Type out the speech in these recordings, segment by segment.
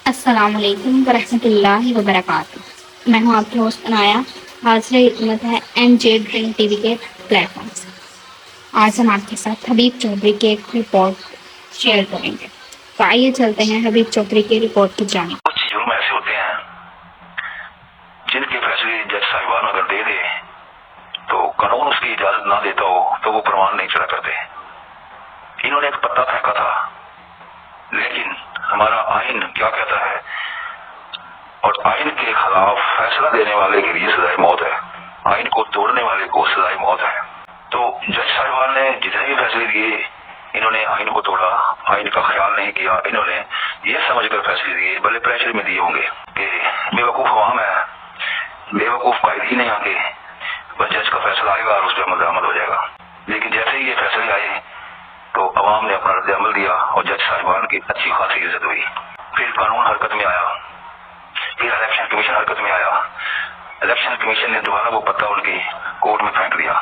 अस्सलाम वालेकुम वरहमतुल्लाहि वबरकातुह। मैं हूँ आपकी होस्ट अनाया। हाजिर खिदमत है NJ ड्रीम टीवी के प्लेटफॉर्म से। आज हम आपके साथ हबीब चौधरी की एक रिपोर्ट शेयर करेंगे। तो आइए चलते हैं हबीब चौधरी की रिपोर्ट की जानिब। कुछ जुर्म ऐसे होते हैं जिनके फैसले जज साहिबान अगर दे दे तो कानून उसकी इजाजत ना देता हो तो वो प्रमाण नहीं चढ़ा करते। इन्होंने एक पत्ता फेंका था, लेकिन हमारा आइन क्या कहता है, और आइन के खिलाफ फैसला देने वाले के लिए सजाए मौत है, आइन को तोड़ने वाले को सजाए मौत है। तो जज साहिबान ने जितने भी फैसले दिए, इन्होंने आइन को तोड़ा, आइन का ख्याल नहीं किया। इन्होंने ये समझकर फैसले दिए, भले प्रेशर में दिए होंगे कि बेवकूफ अवाम है, बेवकूफ कायदीन है यहाँ के, बस जज का फैसला आएगा और उस पर अमल दरामद हो जाएगा। लेकिन जैसे ही ये फैसले आए तो अवाम ने अपना रद्द अमल दिया और जज साहिबान की अच्छी खासी इज्जत हुई। फिर कानून हरकत में आया, फिर इलेक्शन कमीशन हरकत में आया। इलेक्शन कमीशन ने दोबारा वो पत्ता उनकी कोर्ट में फेंक दिया।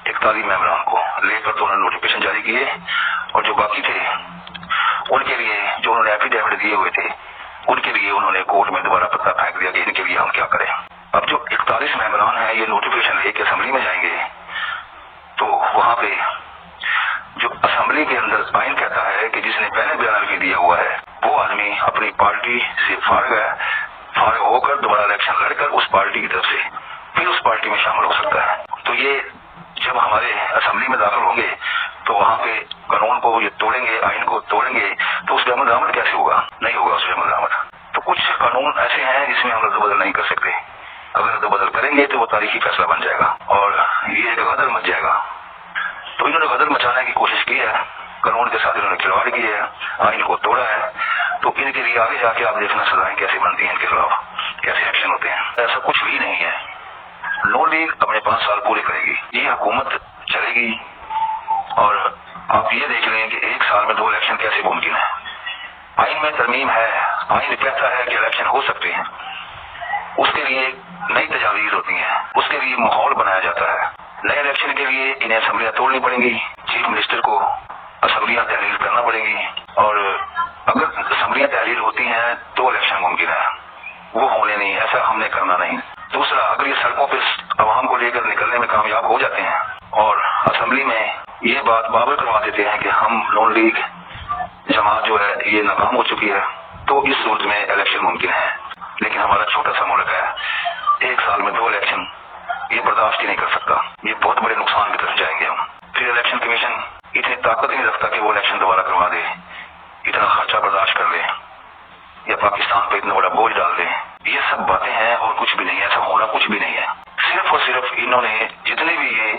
41 मेंबरान को लेकर तो उन्होंने नोटिफिकेशन जारी किए, और जो बाकी थे उनके लिए, जो उन्होंने एफिडेविट दिए हुए थे, उनके लिए उन्होंने कोर्ट में दोबारा पत्ता फेंक दिया कि इनके लिए हम क्या करें। अब जो 41 मेंबरान हैं ये नोटिफिकेशन लेके असेंबली में जाएंगे, तो वहां पे जो असेंबली के अंदर आइन कहता है कि जिसने पहले बयान भी दिया हुआ है वो आदमी अपनी पार्टी से फारिग है, फारिग होकर दोबारा इलेक्शन लड़कर उस पार्टी की तरफ से फिर उस पार्टी में शामिल हो सकता है। तो ये जब हमारे असेंबली में दाखिल होंगे तो वहाँ पे कानून को ये तोड़ेंगे, आइन को तोड़ेंगे, तो उस पर अमल दरामद कैसे होगा? नहीं होगा उस पर अमल दरामद। तो कुछ कानून ऐसे हैं जिसमें हम रद्द बदल नहीं कर सकते। अगर रद्द बदल करेंगे तो वो तारीखी फैसला बन जाएगा और ये गदर मच जाएगा। तो इन्होंने गदर मचाने की कोशिश की है, कानून के साथ इन्होंने खिलवाड़ की है, आइन को तोड़ा है। तो इनके लिए आगे जाके आप देखना सजाएं कैसे बनती हैं, इनके खिलाफ कैसे एक्शन होते हैं। ऐसा कुछ भी नहीं है। नून लीग अपने 5 साल पूरे करेगी, ये हुकूमत चलेगी, और आप ये देख लें कि 1 साल में 2 इलेक्शन कैसे मुमकिन है। आइन में तरमीम है, आइन कहता है कि इलेक्शन हो सकते हैं, उसके लिए नई तजावीज होती हैं, उसके लिए माहौल बनाया जाता है। नए इलेक्शन के लिए इन्हें असेंबलियां तोड़नी पड़ेंगी, चीफ मिनिस्टर को असेंबलियां तहलील करना पड़ेगी, और अगर असेंबलियां तहलील होती हैं तो इलेक्शन मुमकिन है, वो होने नहीं, ऐसा हमने करना नहीं। दूसरा, अगर ये सड़कों पर आवाम को लेकर निकलने में कामयाब हो जाते हैं और असेंबली में ये बात बाबर करवा देते हैं कि हम नून लीग जमात जो है ये नाकाम हो चुकी है, तो इस सूरत में इलेक्शन मुमकिन है। लेकिन हमारा छोटा सा मुल्क है, 1 साल में 2 इलेक्शन ये बर्दाश्त ही नहीं कर सकता, ये बहुत बड़े नुकसान की तरफ जाएंगे हम। फिर इलेक्शन कमीशन इतनी ताकत ही नहीं रखता कि वो इलेक्शन दोबारा करवा दे, इतना खर्चा बर्दाश्त कर ले, या पाकिस्तान पे इतना बड़ा बोझ डाल दे। ये सब बातें हैं और कुछ भी नहीं है, ऐसा होना कुछ भी नहीं है। सिर्फ और सिर्फ इन्होंने जितने भी ये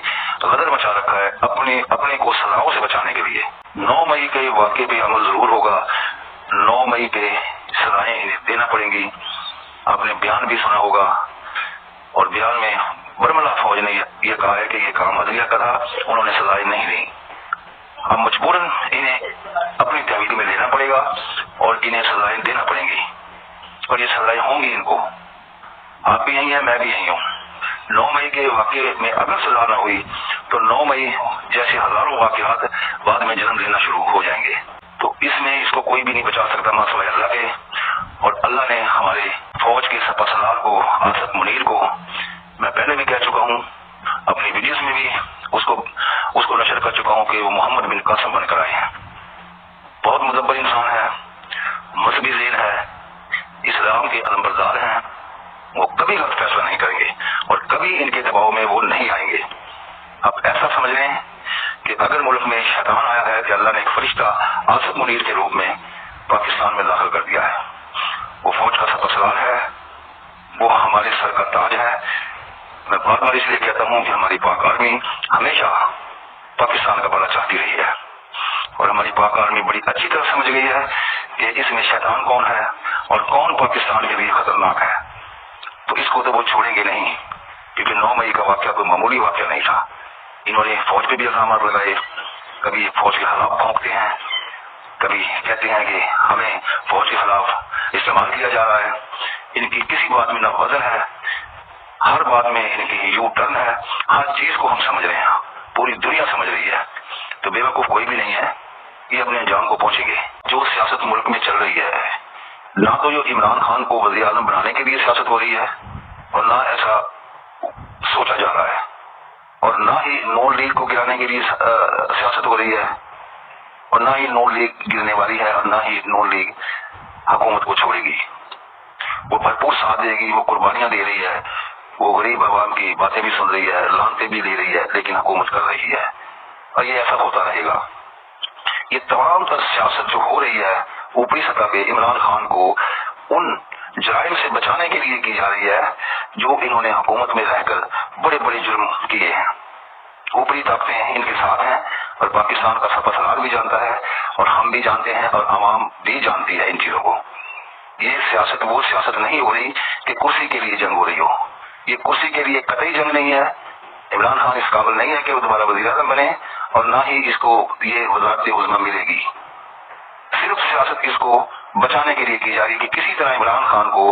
गदर मचा रखा है अपने को सजाओं से बचाने के लिए। 9 मई के वाक़े पे अमल जरूर होगा, 9 मई पे सजाएं इन्हें देना पड़ेंगी। आपने बयान भी सुना होगा, और बयान में बरमला फौज ने यह कहा है कि ये काम अदलिया का था, उन्होंने सजाएं नहीं दी। अब मजबूरन इन्हें अपनी तहवील में लेना पड़ेगा और इन्हें सजाएं देना पड़ेंगी, और ये सजाएं होंगी इनको। आप भी यही हैं, मैं भी यही हूँ। 9 मई के वाक़े में अगर सजा न हुई तो 9 मई जैसे हजारों वाक़यात बाद में जन्म लेना शुरू हो जाएंगे। तो इसमें इसको कोई भी नहीं बचा सकता मासिवाय अल्लाह के। और अल्लाह ने हमारे फौज के सपासलार को, आसद मुनीर को, मैं पहले भी कह चुका हूँ, अपनी वीडियोस में भी उसको नशर कर चुका हूँ कि वो मोहम्मद बिन कासिम बनकर आए हैं। बहुत मुदब्बर इंसान है, मजहबी ज़ेन है, इस्लाम के अलंबरदार हैं। वो कभी गलत फैसला नहीं करेंगे और कभी इनके दबाव में वो नहीं आएंगे। अब ऐसा समझ लें कि अगर मुल्क में शैतान आया है कि अल्लाह ने एक फरिश्ता आसद मुनीर के रूप में पाकिस्तान में दाखिल कर दिया है। वो फौज का सपासलार है, वो हमारे सर का ताज है। मैं बार बार इसलिए कहता हूँ कि हमारी पाक आर्मी हमेशा पाकिस्तान का भला चाहती रही है, और हमारी पाक आर्मी बड़ी अच्छी तरह समझ गई है कि इसमें शैतान कौन है और कौन पाकिस्तान के लिए खतरनाक है। तो इसको तो वो छोड़ेंगे नहीं, क्योंकि 9 मई का वाक़या कोई मामूली वाक़या नहीं था। इन्होंने फौज पे भी इल्जाम लगाए, कभी फौज के खिलाफ भौंकते हैं, कभी कहते हैं कि हमें फौज के खिलाफ इस्तेमाल किया जा रहा है। इनकी किसी बात में ना वजन है, हर बात में इनकी यू टर्न है, हर चीज को हम समझ रहे हैं, पूरी दुनिया समझ रही है। तो बेवकूफ कोई भी नहीं है, ये अपने अंजाम को पहुंचेंगे। जो सियासत मुल्क में चल रही है نہ تو جو عمران خان کو وزیر اعظم بنانے کے لیے سیاست ہو رہی ہے اور نہ ایسا سوچا جا رہا ہے، اور نہ ہی نون لیگ کو گرانے کے لیے سیاست ہو رہی ہے، اور نہ ہی نون لیگ گرنے والی ہے، اور نہ ہی نون لیگ حکومت کو چھوڑے گی۔ وہ بھرپور ساتھ دے گی، وہ قربانیاں دے رہی ہے، وہ غریب عوام کی باتیں بھی سن رہی ہے، لانتیں بھی دے رہی ہے، لیکن حکومت کر رہی ہے، اور یہ ایسا ہوتا رہے گا۔ یہ تمام تر سیاست جو ہو رہی ہے اوپری سطح پہ عمران خان کو ان جرائم سے بچانے کے لیے کی جا رہی ہے جو انہوں نے حکومت میں رہ کر بڑے بڑے جرم کیے ہیں۔ اوپری طاقتیں ان کے ساتھ ہیں اور پاکستان کا سپہ سالار بھی جانتا ہے، اور ہم بھی جانتے ہیں، اور عوام بھی جانتی ہے ان چیزوں کو۔ یہ سیاست وہ سیاست نہیں ہو رہی کہ کرسی کے لیے جنگ ہو رہی ہو، یہ کرسی کے لیے قطعی جنگ نہیں ہے۔ عمران خان اس قابل نہیں ہے کہ وہ دوبارہ وزیر اعظم بنے، اور نہ ہی اس کو یہ وزارت عظمیٰ ملے گی۔ صرف سیاست اس کو بچانے کے لیے کی جا رہی ہے کہ کسی طرح عمران خان کو